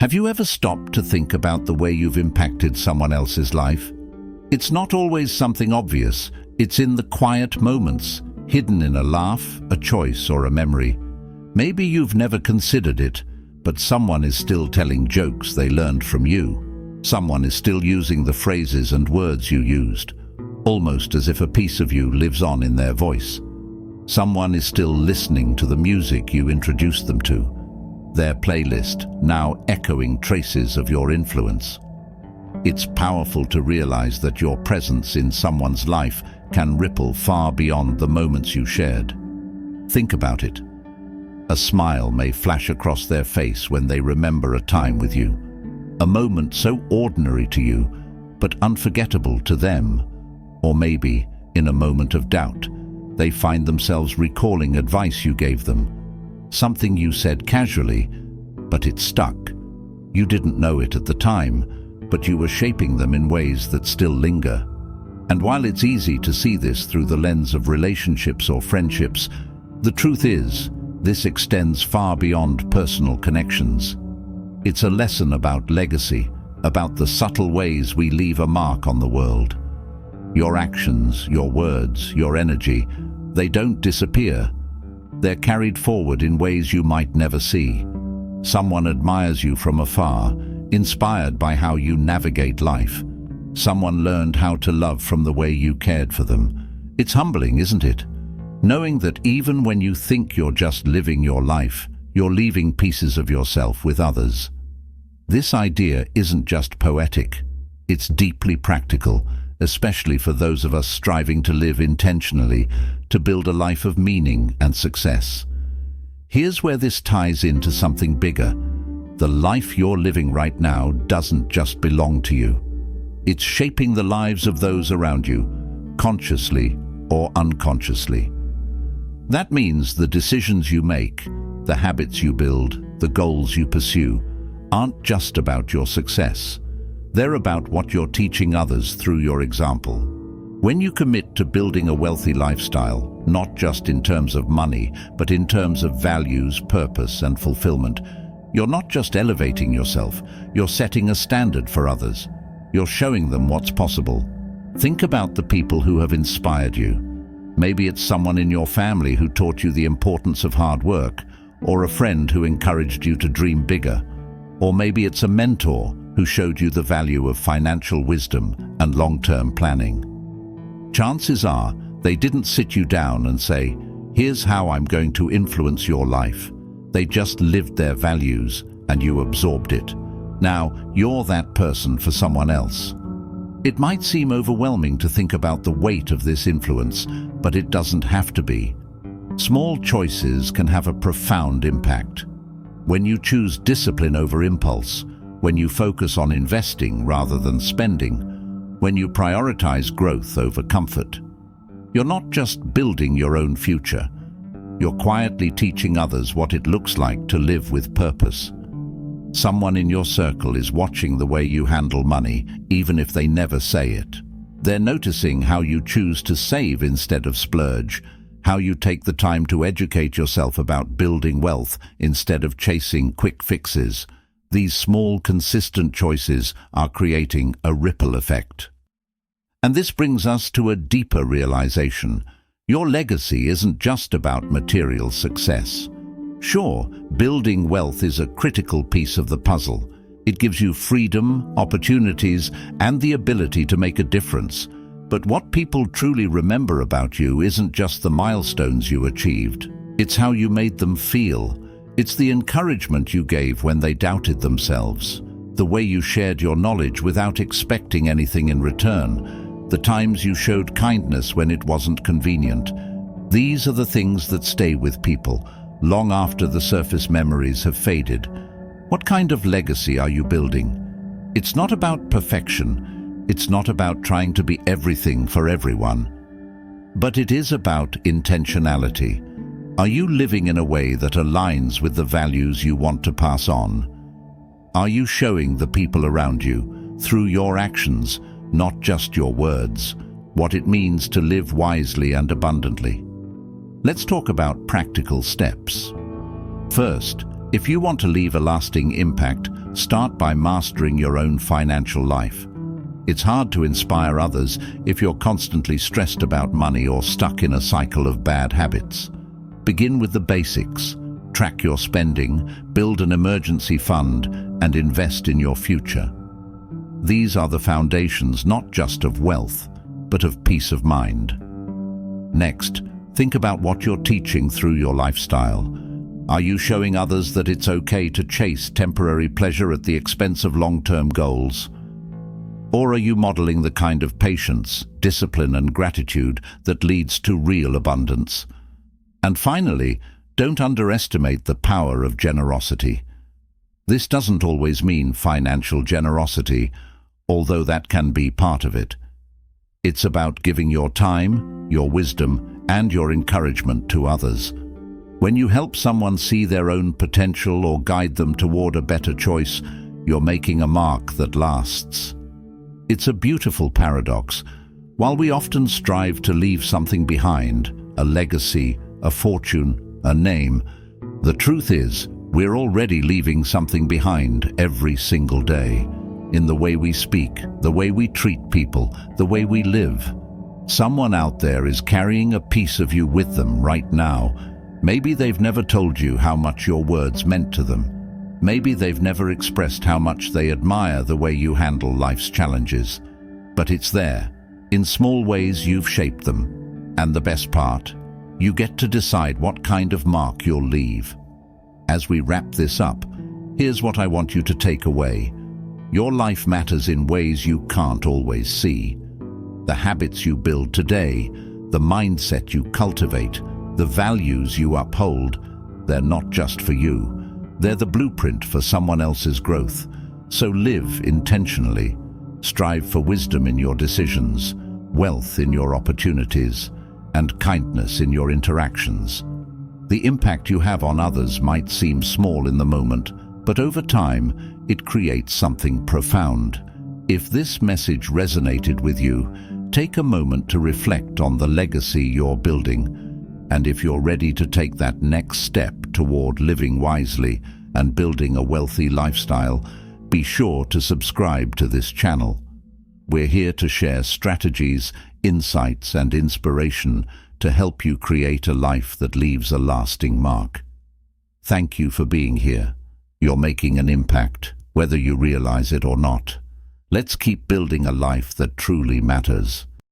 Have you ever stopped to think about the way you've impacted someone else's life? It's not always something obvious. It's in the quiet moments, hidden in a laugh, a choice, or a memory. Maybe you've never considered it, but someone is still telling jokes they learned from you. Someone is still using the phrases and words you used, almost as if a piece of you lives on in their voice. Someone is still listening to the music you introduced them to, their playlist now echoing traces of your influence. It's powerful to realize that your presence in someone's life can ripple far beyond the moments you shared. Think about it. A smile may flash across their face when they remember a time with you, a moment so ordinary to you, but unforgettable to them. Or maybe, in a moment of doubt, they find themselves recalling advice you gave them, something you said casually, but it stuck. You didn't know it at the time, but you were shaping them in ways that still linger. And while it's easy to see this through the lens of relationships or friendships, the truth is, this extends far beyond personal connections. It's a lesson about legacy, about the subtle ways we leave a mark on the world. Your actions, your words, your energy, they don't disappear. They're carried forward in ways you might never see. Someone admires you from afar, inspired by how you navigate life. Someone learned how to love from the way you cared for them. It's humbling, isn't it? Knowing that even when you think you're just living your life, you're leaving pieces of yourself with others. This idea isn't just poetic. It's deeply practical, especially for those of us striving to live intentionally, to build a life of meaning and success. Here's where this ties into something bigger. The life you're living right now doesn't just belong to you. It's shaping the lives of those around you, consciously or unconsciously. That means the decisions you make, the habits you build, the goals you pursue, aren't just about your success. They're about what you're teaching others through your example. When you commit to building a wealthy lifestyle, not just in terms of money, but in terms of values, purpose, and fulfillment, you're not just elevating yourself, you're setting a standard for others. You're showing them what's possible. Think about the people who have inspired you. Maybe it's someone in your family who taught you the importance of hard work, or a friend who encouraged you to dream bigger. Or maybe it's a mentor who showed you the value of financial wisdom and long-term planning. Chances are they didn't sit you down and say, "Here's how I'm going to influence your life." They just lived their values and you absorbed it. Now you're that person for someone else. It might seem overwhelming to think about the weight of this influence, but it doesn't have to be. Small choices can have a profound impact. When you choose discipline over impulse, when you focus on investing rather than spending, when you prioritize growth over comfort, you're not just building your own future. You're quietly teaching others what it looks like to live with purpose. Someone in your circle is watching the way you handle money, even if they never say it. They're noticing how you choose to save instead of splurge, how you take the time to educate yourself about building wealth instead of chasing quick fixes. These small, consistent choices are creating a ripple effect. And this brings us to a deeper realization. Your legacy isn't just about material success. Sure, building wealth is a critical piece of the puzzle. It gives you freedom, opportunities, and the ability to make a difference. But what people truly remember about you isn't just the milestones you achieved. It's how you made them feel. It's the encouragement you gave when they doubted themselves, the way you shared your knowledge without expecting anything in return, the times you showed kindness when it wasn't convenient. These are the things that stay with people, long after the surface memories have faded. What kind of legacy are you building? It's not about perfection. It's not about trying to be everything for everyone. But it is about intentionality. Are you living in a way that aligns with the values you want to pass on? Are you showing the people around you, through your actions, not just your words, what it means to live wisely and abundantly? Let's talk about practical steps. First, if you want to leave a lasting impact, Start by mastering your own financial life. It's hard to inspire others if you're constantly stressed about money or stuck in a cycle of bad habits. Begin with the basics. Track your spending, build an emergency fund, and invest in your future. These are the foundations not just of wealth, but of peace of mind. Next, think about what you're teaching through your lifestyle. Are you showing others that it's okay to chase temporary pleasure at the expense of long-term goals? Or are you modeling the kind of patience, discipline, and gratitude that leads to real abundance? And finally, don't underestimate the power of generosity. This doesn't always mean financial generosity, although that can be part of it. It's about giving your time, your wisdom, and your encouragement to others. When you help someone see their own potential or guide them toward a better choice, you're making a mark that lasts. It's a beautiful paradox. While we often strive to leave something behind, a legacy, a fortune, a name, the truth is, we're already leaving something behind every single day. In the way we speak, the way we treat people, the way we live. Someone out there is carrying a piece of you with them right now. Maybe they've never told you how much your words meant to them. Maybe they've never expressed how much they admire the way you handle life's challenges. But it's there. In small ways you've shaped them. And the best part, you get to decide what kind of mark you'll leave. As we wrap this up, here's what I want you to take away. Your life matters in ways you can't always see. The habits you build today, the mindset you cultivate, the values you uphold, they're not just for you. They're the blueprint for someone else's growth. So live intentionally. Strive for wisdom in your decisions, wealth in your opportunities, and kindness in your interactions. The impact you have on others might seem small in the moment, but over time, it creates something profound. If this message resonated with you, take a moment to reflect on the legacy you're building. And if you're ready to take that next step toward living wisely and building a wealthy lifestyle, be sure to subscribe to this channel. We're here to share strategies, insights, and inspiration to help you create a life that leaves a lasting mark. Thank you for being here. You're making an impact, whether you realize it or not. Let's keep building a life that truly matters.